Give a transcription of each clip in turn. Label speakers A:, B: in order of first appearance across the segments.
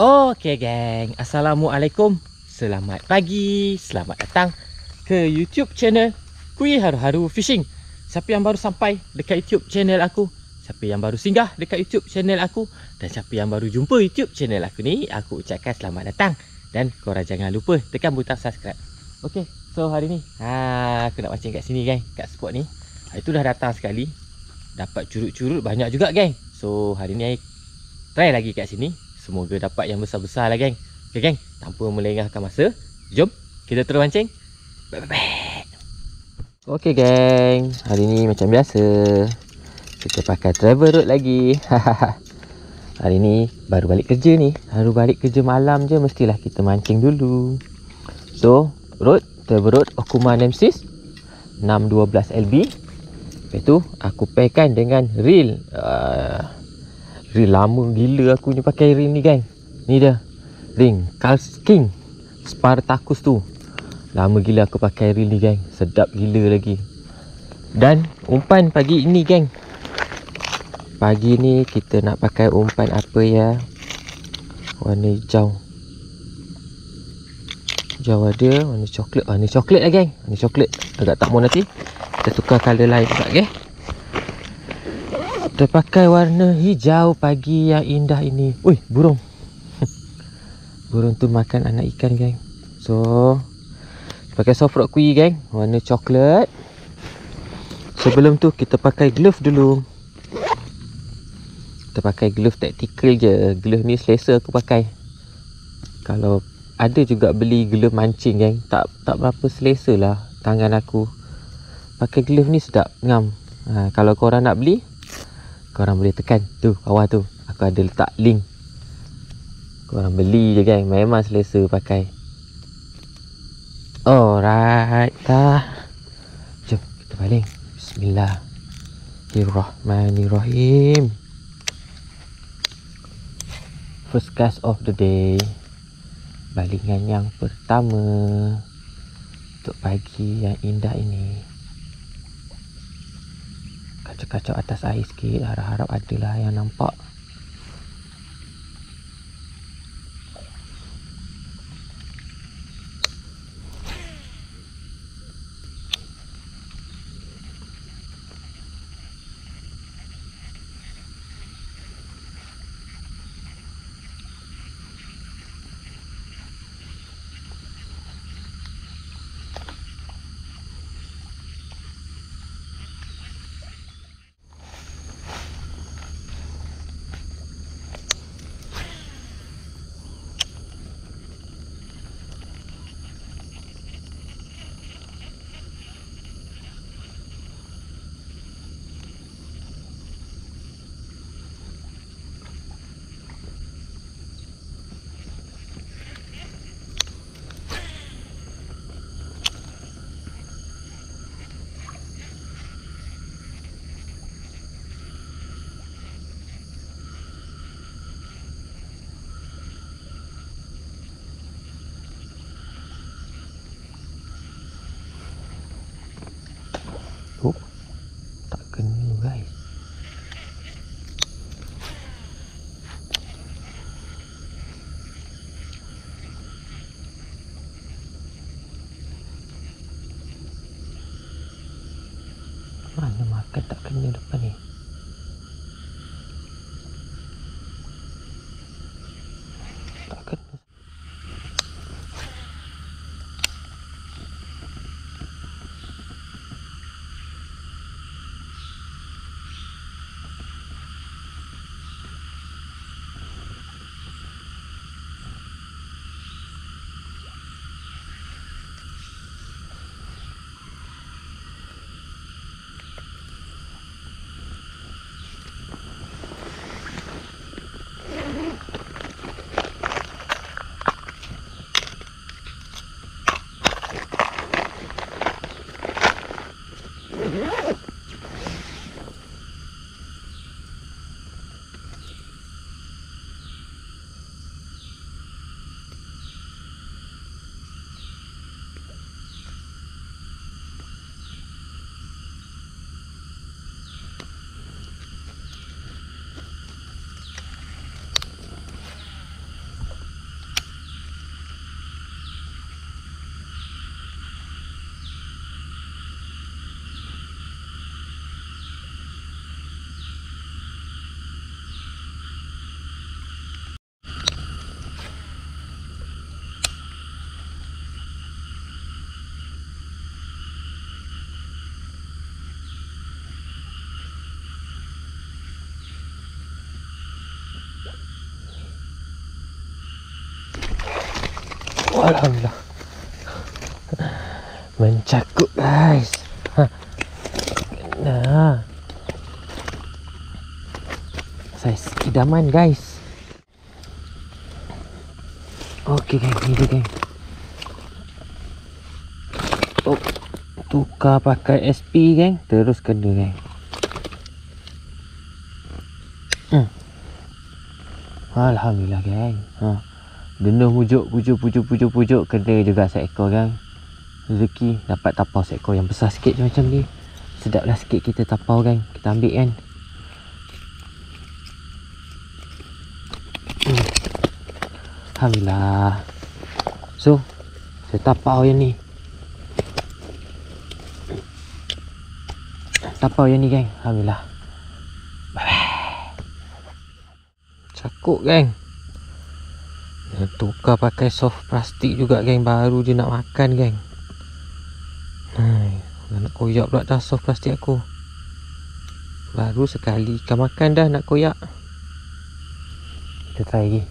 A: Okey geng, Assalamualaikum. Selamat pagi, selamat datang ke YouTube channel Kui Haru-Haru Fishing. Siapa yang baru sampai dekat YouTube channel aku, siapa yang baru singgah dekat YouTube channel aku, dan siapa yang baru jumpa YouTube channel aku ni, aku ucapkan selamat datang. Dan korang jangan lupa tekan butang subscribe. Okey, so hari ni aku nak mancing kat sini geng, kat spot ni. Hari tu dah datang sekali, dapat curut-curut banyak juga geng. So hari ni try lagi kat sini. Semoga dapat yang besar-besar lah geng. Okay geng, tanpa melengahkan masa, jom kita terus mancing. Bye-bye. Okay geng, hari ni macam biasa kita pakai travel road lagi. Hari ni baru balik kerja ni. Baru balik kerja malam je, mestilah kita mancing dulu. So travel road Okuma Nemesis 612 LB. Lepas tu aku pairkan dengan reel. Reel lama gila aku ni pakai reel ni geng. Ni dia ring Carl's King Spartacus tu. Lama gila aku pakai reel ni geng. Sedap gila lagi. Dan umpan pagi ini geng, pagi ni kita nak pakai umpan apa ya? Warna hijau. Hijau ada, warna coklat. Warna coklat lah geng. Warna coklat. Agak tak mau nanti kita tukar colour lain juga geng. Kita pakai warna hijau pagi yang indah ini. Ui, burung. Burung tu makan anak ikan geng. So pakai soft rock kui geng, warna coklat. Sebelum tu kita pakai glove dulu. Kita pakai glove tactical je. Glove ni selesa aku pakai. Kalau ada juga beli glove mancing geng, tak berapa selesa lah tangan aku. Pakai glove ni sedap ngam. Kalau korang nak beli, korang boleh tekan tu bawah tu, aku ada letak link. Korang beli je geng, memang selesa pakai. Alright dah. Jom kita baling. Bismillahirrahmanirrahim. First cast of the day. Balingan yang pertama untuk pagi yang indah ini. Kacau-kacau atas air sikit. Harap-harap adalah yang nampak. Oh, tak kena guys. Mana makan tak kena depan ni. Tak kena. Alhamdulillah. Mencakup guys. Kena. Saiz idaman guys. Okey geng, ni dia geng. Oh, tukar pakai SP geng, terus kena geng. Alhamdulillah geng. Benar pujuk kena juga seekor geng. Rezeki dapat tapau seekor yang besar sikit macam ni. Sedaplah sikit kita tapau geng. Kita ambil kan. Alhamdulillah. So, saya tapau yang ni. Tapau yang ni geng. Alhamdulillah. Bye. Cakuk geng. Tukar pakai soft plastik juga geng. Baru dia nak makan geng. Nak koyak pula dah soft plastik aku. Baru sekali ikan makan dah nak koyak. Kita try lagi.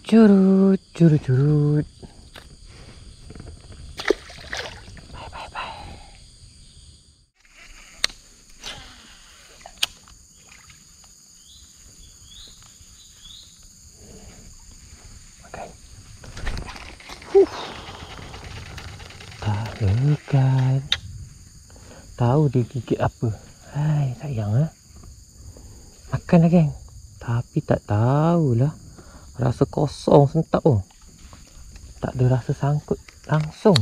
A: Curut. Bye. Makan. Tak lekat. Tahu dia gigit apa. Hai, sayang Makan lah geng. Tapi tak tahulah. Rasa kosong sentak tak ada rasa sangkut langsung.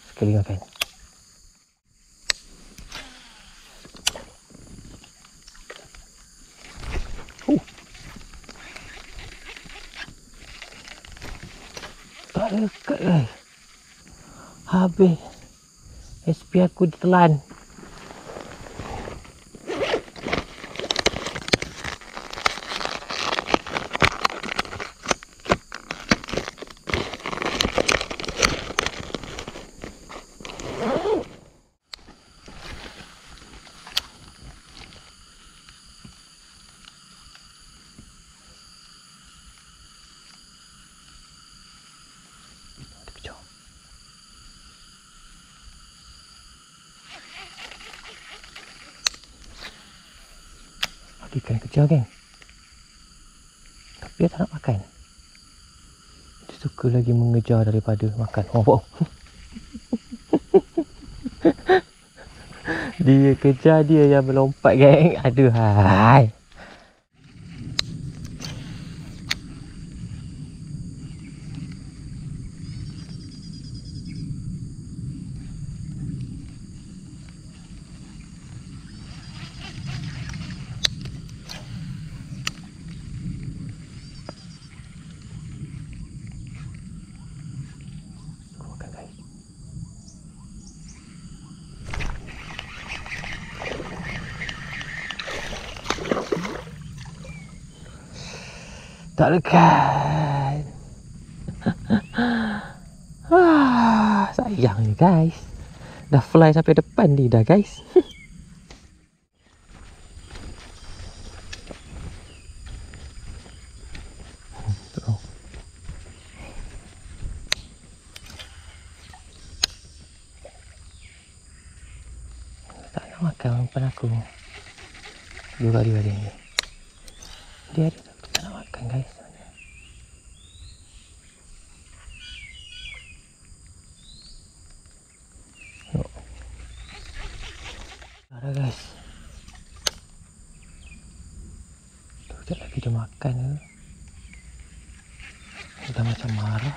A: Sekali makan. Tak dekat guys. Habis SP aku ditelan. Ikan kecil geng. Tapi dia tak nak makan. Dia suka lagi mengejar daripada makan. Dia kejar, dia yang melompat geng. Aduh hai. Tak lekat. Sayang ni guys. Dah fly sampai depan ni dah guys. Tak nak makan umpan aku. Dua kali ni. Dia ada tak nak makan guys. Ada guys. Sekejap lagi dia makan ke. Dia dah macam marah.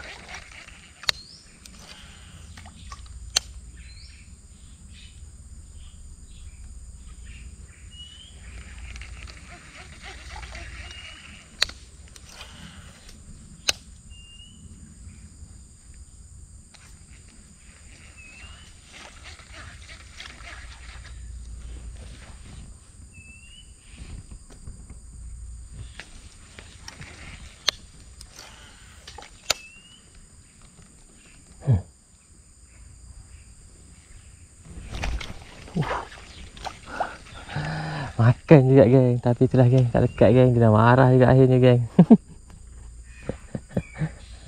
A: makan juga geng. Tapi itulah geng, tak lekat geng. Dia dah marah juga akhirnya geng.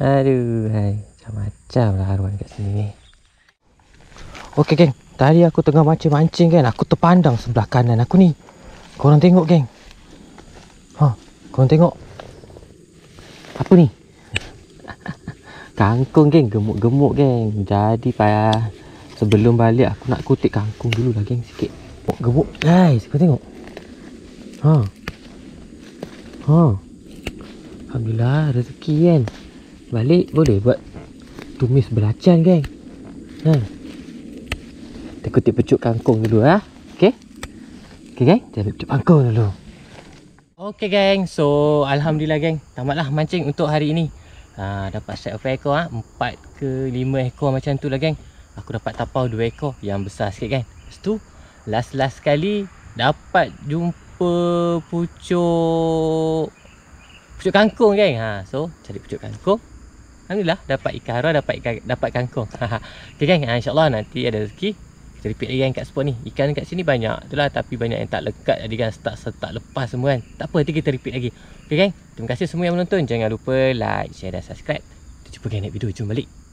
A: Aduh, hai. Macam-macam lah arwah kat sini ni. Okey geng, tadi aku tengah mancing kan. Aku terpandang sebelah kanan aku ni. Korang tengok geng. Korang tengok. Apa ni? Kangkung geng, gemuk-gemuk geng. Jadi sebelum balik aku nak kutip kangkung dulu lah geng sikit. Gemuk guys, kau tengok. Alhamdulillah rezeki kan. Balik boleh buat tumis belacan geng. Kita kutip pucuk kangkung dulu lah. Okey geng, kita ambil pucuk kangkung dulu. Okey geng, so alhamdulillah geng, tamatlah mancing untuk hari ini. Dapat set of ekor 4 ke 5 ekor macam tu lah geng. Aku dapat tapau 2 ekor yang besar sikit kan. Lepas tu last sekali dapat jumpa pucuk kangkung geng. So cari pucuk kangkung. Alhamdulillah dapat ikan harau, dapat kangkung. Okey geng, insya-Allah nanti ada rezeki kita repeat lagi kan kat spot ni. Ikan kat sini banyak itulah, tapi banyak yang tak lekat jadi kan, start lepas semua kan. Tak apa, nanti kita repeat lagi. Okey geng, terima kasih semua yang menonton. Jangan lupa like, share dan subscribe. Kita jumpa lagi next video. Jom balik.